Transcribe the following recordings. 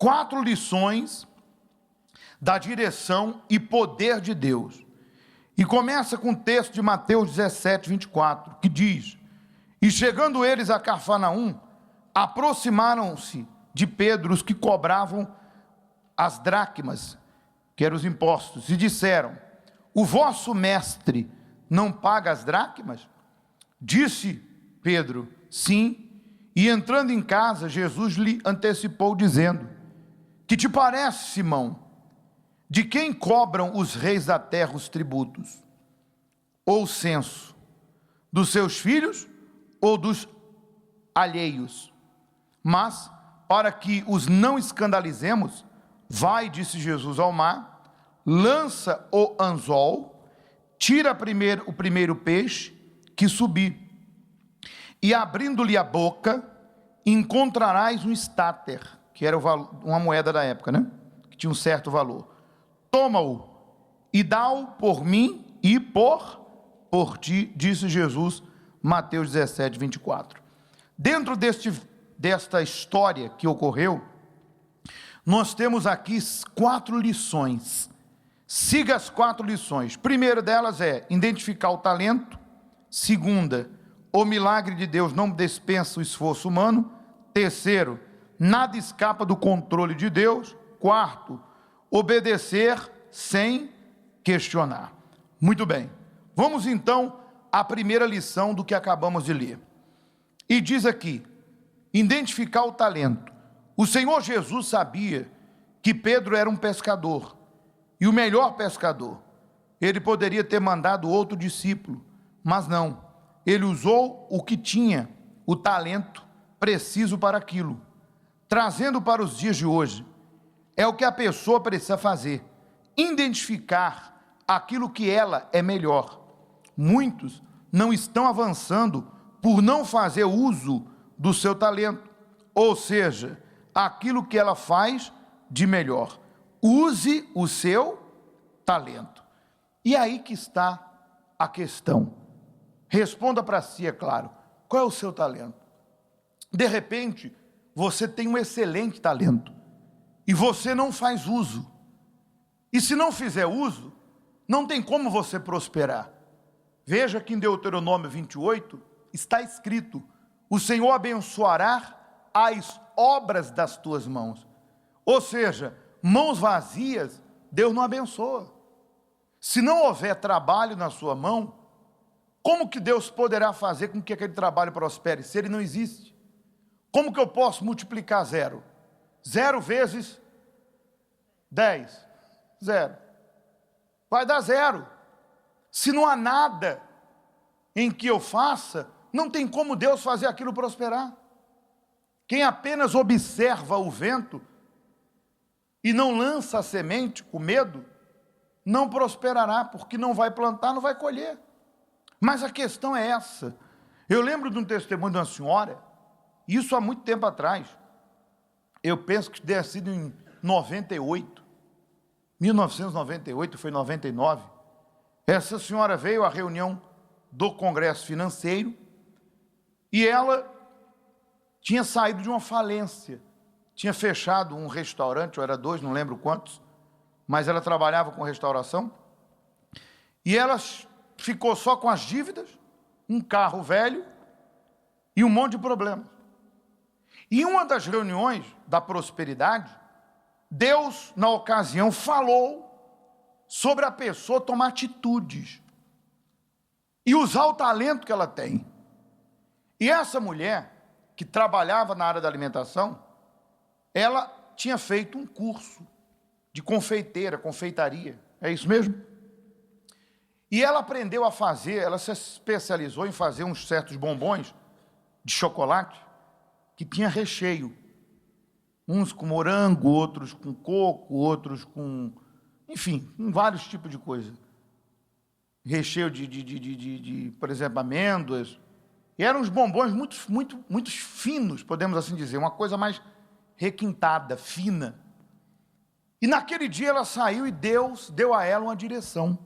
4 lições da direção e poder de Deus. E começa com o texto de Mateus 17, 24, que diz: E chegando eles a Cafarnaum, aproximaram-se de Pedro os que cobravam as dracmas, que eram os impostos, e disseram: O vosso mestre não paga as dracmas? Disse Pedro: Sim. E entrando em casa, Jesus lhe antecipou, dizendo: Que te parece, Simão? De quem cobram os reis da terra os tributos? Ou o censo? Dos seus filhos ou dos alheios? Mas, para que os não escandalizemos, vai, disse Jesus, ao mar, lança o anzol, tira o primeiro peixe que subir, e abrindo-lhe a boca, encontrarás um estáter, que era uma moeda da época, né? Que tinha um certo valor. Toma-o e dá-o por mim e por ti, disse Jesus, Mateus 17, 24. Dentro desta história que ocorreu, nós temos aqui 4 lições. Siga as 4 lições. Primeira delas é identificar o talento. Segunda, o milagre de Deus não dispensa o esforço humano. Terceiro, nada escapa do controle de Deus. Quarto, obedecer sem questionar. Muito bem, vamos então à primeira lição do que acabamos de ler. E diz aqui, identificar o talento. O Senhor Jesus sabia que Pedro era um pescador, e o melhor pescador. Ele poderia ter mandado outro discípulo, mas não. Ele usou o que tinha, o talento preciso para aquilo. Trazendo para os dias de hoje, é o que a pessoa precisa fazer, identificar aquilo que ela é melhor. Muitos não estão avançando por não fazer uso do seu talento, ou seja, aquilo que ela faz de melhor. Use o seu talento. E aí que está a questão. Responda para si, é claro, qual é o seu talento? De repente, você tem um excelente talento, e você não faz uso. E se não fizer uso, não tem como você prosperar. Veja que em Deuteronômio 28 está escrito: o Senhor abençoará as obras das tuas mãos. Ou seja, mãos vazias, Deus não abençoa. Se não houver trabalho na sua mão, como que Deus poderá fazer com que aquele trabalho prospere, se ele não existe? Como que eu posso multiplicar 0? 0 vezes 10, 0. Vai dar 0. Se não há nada em que eu faça, não tem como Deus fazer aquilo prosperar. Quem apenas observa o vento e não lança a semente com medo, não prosperará, porque não vai plantar, não vai colher. Mas a questão é essa. Eu lembro de um testemunho de uma senhora, isso há muito tempo atrás, eu penso que deve ter sido em 98, 1998, foi 99, essa senhora veio à reunião do Congresso Financeiro, e ela tinha saído de uma falência, tinha fechado um restaurante, ou era 2, não lembro quantos, mas ela trabalhava com restauração, e ela ficou só com as dívidas, um carro velho e um monte de problemas. E em uma das reuniões da prosperidade, Deus, na ocasião, falou sobre a pessoa tomar atitudes e usar o talento que ela tem. E essa mulher, que trabalhava na área da alimentação, ela tinha feito um curso de confeitaria, é isso mesmo? E ela aprendeu a fazer, ela se especializou em fazer uns certos bombons de chocolate que tinha recheio. Uns com morango, outros com coco, outros com, enfim, com vários tipos de coisa. Recheio de, por exemplo, amêndoas. E eram uns bombons muito finos, podemos assim dizer, uma coisa mais requintada, fina. E naquele dia ela saiu e Deus deu a ela uma direção.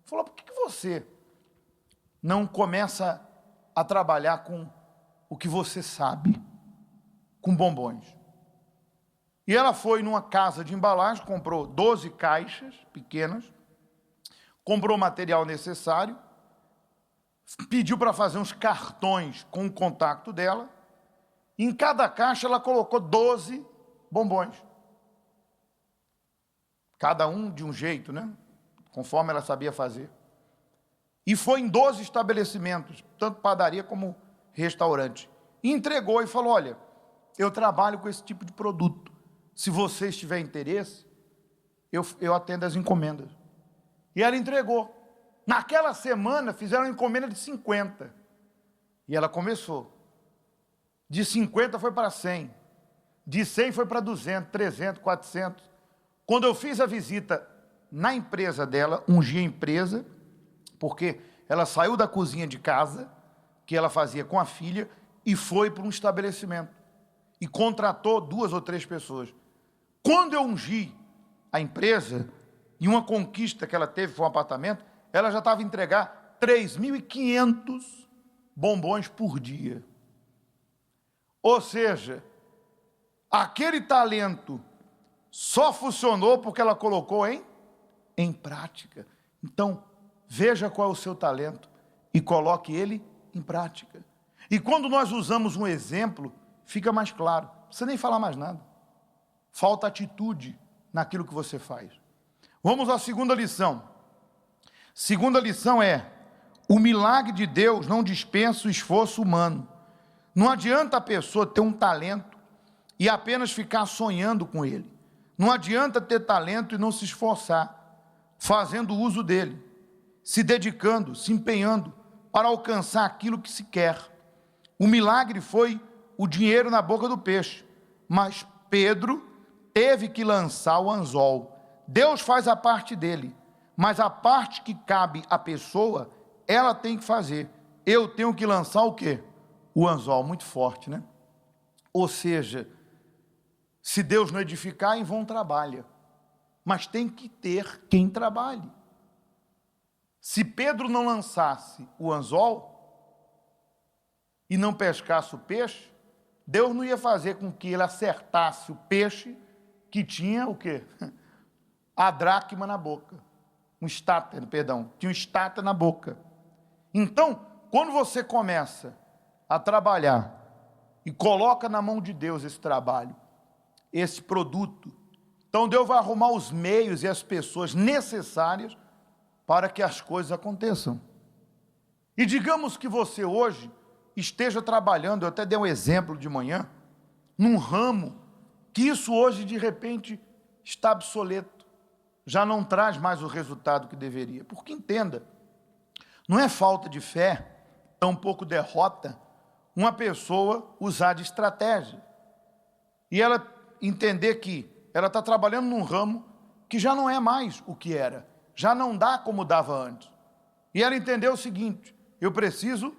Falou: por que você não começa a trabalhar com o que você sabe, com bombons? E ela foi numa casa de embalagem, comprou 12 caixas pequenas, comprou o material necessário, pediu para fazer uns cartões com o contato dela. Em cada caixa ela colocou 12 bombons. Cada um de um jeito, né? Conforme ela sabia fazer. E foi em 12 estabelecimentos, tanto padaria como restaurante. E entregou e falou, olha, eu trabalho com esse tipo de produto. Se você tiver interesse, eu atendo as encomendas. E ela entregou. Naquela semana, fizeram uma encomenda de 50. E ela começou. De 50 foi para 100. De 100 foi para 200, 300, 400. Quando eu fiz a visita na empresa dela, ungi a empresa, porque ela saiu da cozinha de casa, que ela fazia com a filha, e foi para um estabelecimento. E contratou 2 ou 3 pessoas. Quando eu ungi a empresa, e uma conquista que ela teve foi um apartamento, ela já estava a entregar 3.500 bombons por dia. Ou seja, aquele talento só funcionou porque ela colocou em prática. Então, veja qual é o seu talento e coloque ele em prática. E quando nós usamos um exemplo, fica mais claro. Não precisa nem falar mais nada. Falta atitude naquilo que você faz. Vamos à segunda lição. Segunda lição é: o milagre de Deus não dispensa o esforço humano. Não adianta a pessoa ter um talento e apenas ficar sonhando com ele. Não adianta ter talento e não se esforçar, fazendo uso dele, se dedicando, se empenhando para alcançar aquilo que se quer. O milagre foi o dinheiro na boca do peixe, mas Pedro teve que lançar o anzol. Deus faz a parte dele, mas a parte que cabe à pessoa, ela tem que fazer. Eu tenho que lançar o quê? O anzol. Muito forte, né? Ou seja, se Deus não edificar, em vão trabalha. Mas tem que ter quem trabalhe. Se Pedro não lançasse o anzol e não pescasse o peixe, Deus não ia fazer com que ele acertasse o peixe que tinha o quê? A dracma na boca. Tinha um estáter na boca. Então, quando você começa a trabalhar e coloca na mão de Deus esse trabalho, esse produto, então Deus vai arrumar os meios e as pessoas necessárias para que as coisas aconteçam. E digamos que você hoje esteja trabalhando, eu até dei um exemplo de manhã, num ramo que isso hoje de repente está obsoleto, já não traz mais o resultado que deveria. Porque entenda, não é falta de fé, tampouco derrota, uma pessoa usar de estratégia. E ela entender que ela está trabalhando num ramo que já não é mais o que era, já não dá como dava antes. E ela entendeu o seguinte: eu preciso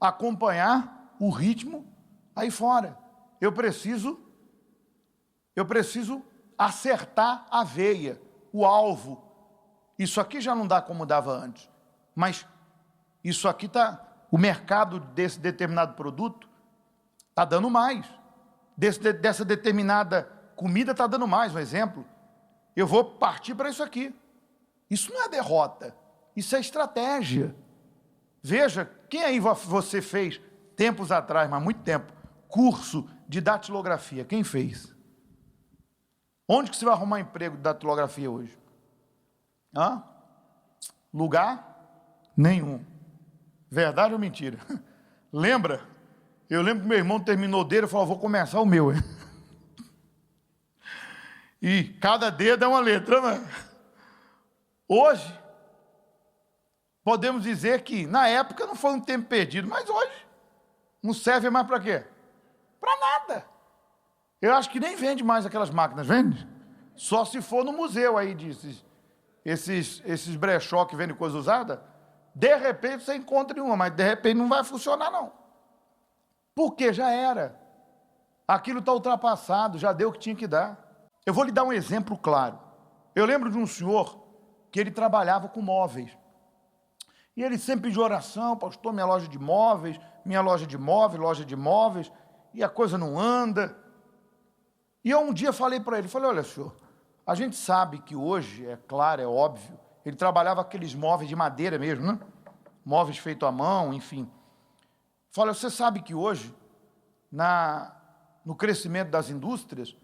acompanhar o ritmo aí fora. Eu preciso acertar a veia, o alvo. Isso aqui já não dá como dava antes, mas isso aqui o mercado desse determinado produto está dando mais. Dessa determinada comida está dando mais, um exemplo. Eu vou partir para isso aqui. Isso não é derrota, isso é estratégia. Veja, quem aí você fez, tempos atrás, mas muito tempo, curso de datilografia? Quem fez? Onde que você vai arrumar emprego de datilografia hoje? Lugar nenhum. Verdade ou mentira? Lembra? Eu lembro que meu irmão terminou dele e falou: vou começar o meu. E cada dedo é uma letra, né? Hoje, podemos dizer que na época não foi um tempo perdido, mas hoje não serve mais para quê? Para nada. Eu acho que nem vende mais aquelas máquinas, vende? Só se for no museu aí, esses brechó que vendem coisa usada, de repente você encontra uma, mas de repente não vai funcionar não. Porque já era. Aquilo está ultrapassado, já deu o que tinha que dar. Eu vou lhe dar um exemplo claro. Eu lembro de um senhor que ele trabalhava com móveis. E ele sempre pediu oração: pastor, minha loja de móveis, loja de móveis, e a coisa não anda. E eu um dia falei para ele, falei, olha, senhor, a gente sabe que hoje, é claro, é óbvio, ele trabalhava aqueles móveis de madeira mesmo, né? Móveis feitos à mão, enfim. Falei, você sabe que hoje, no crescimento das indústrias,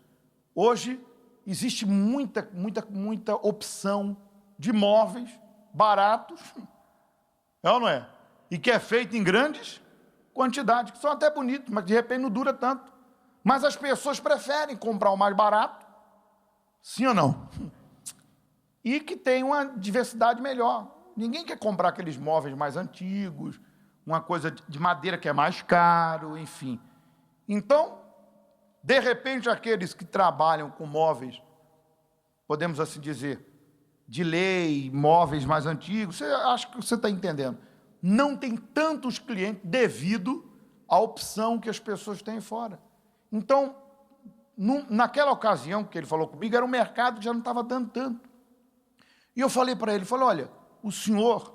hoje existe muita opção de móveis baratos, é ou não é? E que é feito em grandes quantidades, que são até bonitos, mas de repente não dura tanto. Mas as pessoas preferem comprar o mais barato, sim ou não? E que tem uma diversidade melhor. Ninguém quer comprar aqueles móveis mais antigos, uma coisa de madeira que é mais caro, enfim. Então, de repente, aqueles que trabalham com móveis, podemos assim dizer, de lei, móveis mais antigos, acho que você está entendendo, não tem tantos clientes devido à opção que as pessoas têm fora. Então, naquela ocasião que ele falou comigo, era um mercado que já não estava dando tanto. E eu falei para ele, olha, o senhor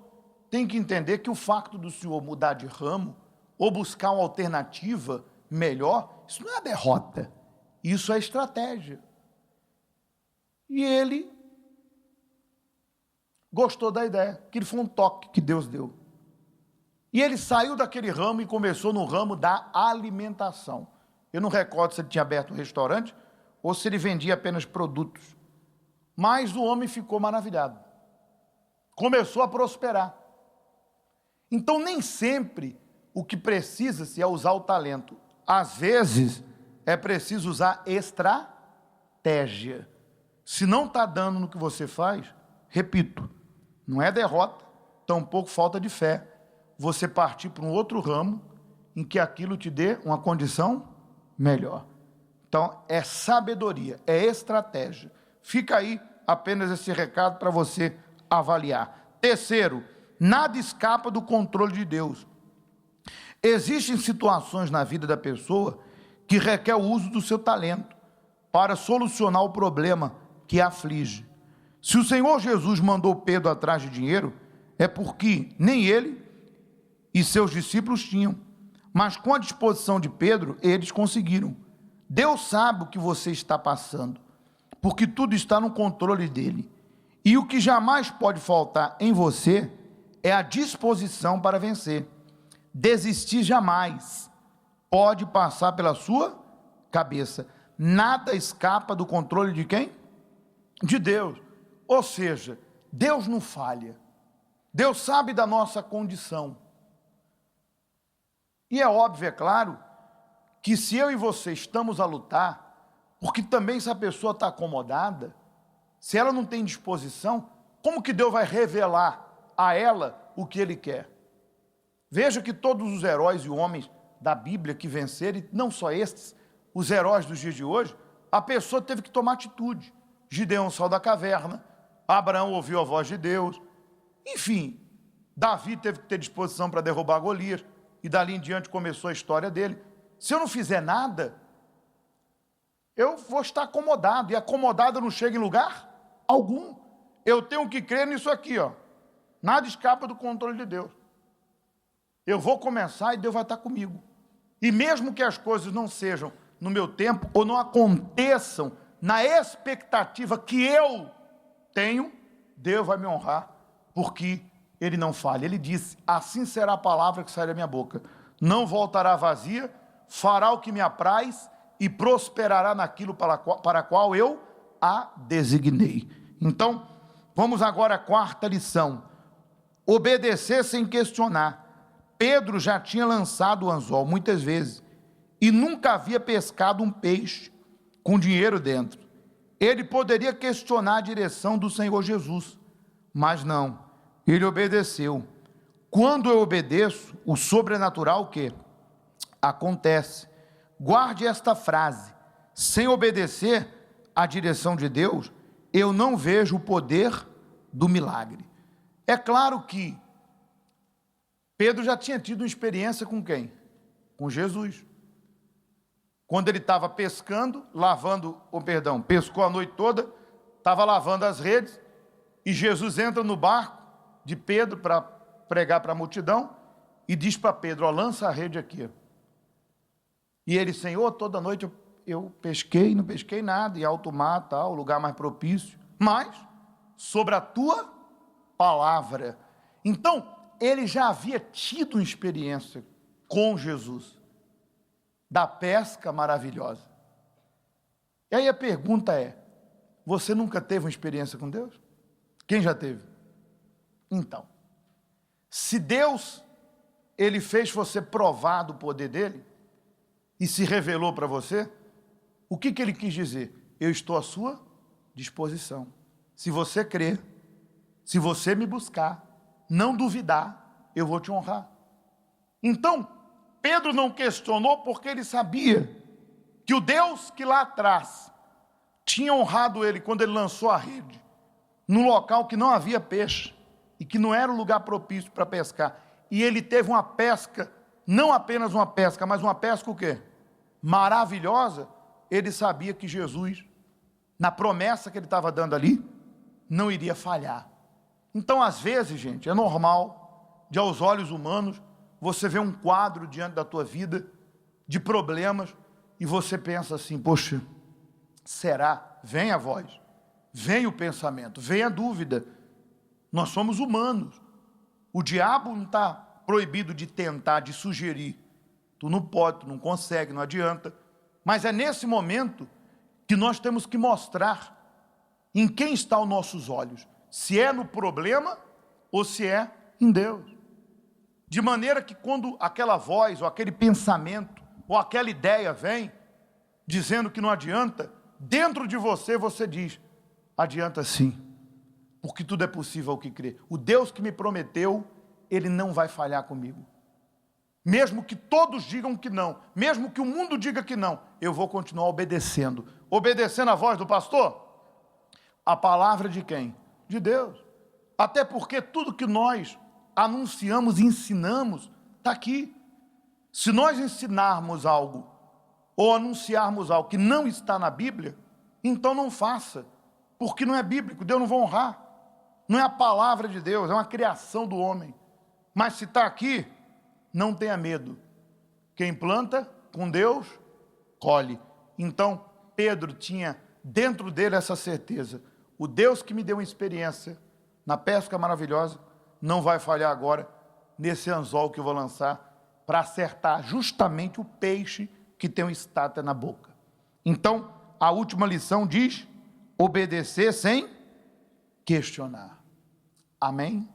tem que entender que o fato do senhor mudar de ramo ou buscar uma alternativa melhor, isso não é derrota, isso é estratégia. E ele gostou da ideia, que ele foi um toque que Deus deu. E ele saiu daquele ramo e começou no ramo da alimentação. Eu não recordo se ele tinha aberto um restaurante ou se ele vendia apenas produtos. Mas o homem ficou maravilhado. Começou a prosperar. Então, nem sempre o que precisa-se é usar o talento. Às vezes, é preciso usar estratégia. Se não está dando no que você faz, repito, não é derrota, tampouco falta de fé. Você partir para um outro ramo em que aquilo te dê uma condição melhor. Então, é sabedoria, é estratégia. Fica aí apenas esse recado para você avaliar. Terceiro, nada escapa do controle de Deus. Existem situações na vida da pessoa que requer o uso do seu talento para solucionar o problema que a aflige. Se o Senhor Jesus mandou Pedro atrás de dinheiro, é porque nem ele e seus discípulos tinham, mas com a disposição de Pedro, eles conseguiram. Deus sabe o que você está passando, porque tudo está no controle dele. E o que jamais pode faltar em você é a disposição para vencer. Desistir jamais pode passar pela sua cabeça. Nada escapa do controle de quem? De Deus. Ou seja, Deus não falha. Deus sabe da nossa condição. E é óbvio, é claro, que se eu e você estamos a lutar, porque também se a pessoa está acomodada, se ela não tem disposição, como que Deus vai revelar a ela o que Ele quer? Veja que todos os heróis e homens da Bíblia que venceram, e não só estes, os heróis dos dias de hoje, a pessoa teve que tomar atitude. Gideão saiu da caverna, Abraão ouviu a voz de Deus, enfim, Davi teve que ter disposição para derrubar Golias, e dali em diante começou a história dele. Se eu não fizer nada, eu vou estar acomodado, e acomodado não chega em lugar algum. Eu tenho que crer nisso aqui, ó. Nada escapa do controle de Deus. Eu vou começar e Deus vai estar comigo. E mesmo que as coisas não sejam no meu tempo, ou não aconteçam na expectativa que eu tenho, Deus vai me honrar, porque Ele não falha. Ele disse, assim será a palavra que sai da minha boca. Não voltará vazia, fará o que me apraz e prosperará naquilo para qual eu a designei. Então, vamos agora à quarta lição. Obedecer sem questionar. Pedro já tinha lançado o anzol muitas vezes e nunca havia pescado um peixe com dinheiro dentro. Ele poderia questionar a direção do Senhor Jesus, mas não, ele obedeceu. Quando eu obedeço, o sobrenatural o quê? Acontece. Guarde esta frase: sem obedecer à direção de Deus, eu não vejo o poder do milagre. É claro que Pedro já tinha tido uma experiência com quem? Com Jesus. Quando ele estava pescando, pescou a noite toda, estava lavando as redes, e Jesus entra no barco de Pedro para pregar para a multidão, e diz para Pedro, ó, lança a rede aqui. E ele, Senhor, toda noite eu pesquei, não pesquei nada, em alto mar, tal, lugar mais propício, mas sobre a tua palavra. Então, ele já havia tido uma experiência com Jesus, da pesca maravilhosa. E aí a pergunta é, você nunca teve uma experiência com Deus? Quem já teve? Então, se Deus, ele fez você provar do poder dele, e se revelou para você, o que ele quis dizer? Eu estou à sua disposição. Se você crer, se você me buscar, não duvidar, eu vou te honrar. Então, Pedro não questionou porque ele sabia que o Deus que lá atrás tinha honrado ele quando ele lançou a rede, num local que não havia peixe, e que não era um lugar propício para pescar, e ele teve uma pesca, não apenas uma pesca, mas uma pesca o quê? Maravilhosa. Ele sabia que Jesus, na promessa que ele estava dando ali, não iria falhar. Então, às vezes, gente, é normal, de aos olhos humanos, você vê um quadro diante da tua vida, de problemas, e você pensa assim, poxa, será? Vem a voz, vem o pensamento, vem a dúvida. Nós somos humanos. O diabo não está proibido de tentar, de sugerir. Tu não pode, tu não consegue, não adianta. Mas é nesse momento que nós temos que mostrar em quem estão os nossos olhos. Se é no problema ou se é em Deus. De maneira que quando aquela voz, ou aquele pensamento, ou aquela ideia vem, dizendo que não adianta, dentro de você, você diz, adianta sim, porque tudo é possível ao que crê. O Deus que me prometeu, ele não vai falhar comigo. Mesmo que todos digam que não, mesmo que o mundo diga que não, eu vou continuar obedecendo. Obedecendo a voz do pastor? A palavra de quem? De Deus. Até porque tudo que nós anunciamos e ensinamos está aqui. Se nós ensinarmos algo, ou anunciarmos algo que não está na Bíblia, então não faça, porque não é bíblico, Deus não vai honrar. Não é a palavra de Deus, é uma criação do homem. Mas se está aqui, não tenha medo. Quem planta com Deus, colhe. Então, Pedro tinha dentro dele essa certeza. O Deus que me deu uma experiência na pesca maravilhosa, não vai falhar agora nesse anzol que eu vou lançar para acertar justamente o peixe que tem uma estátua na boca. Então, a última lição diz, obedecer sem questionar. Amém?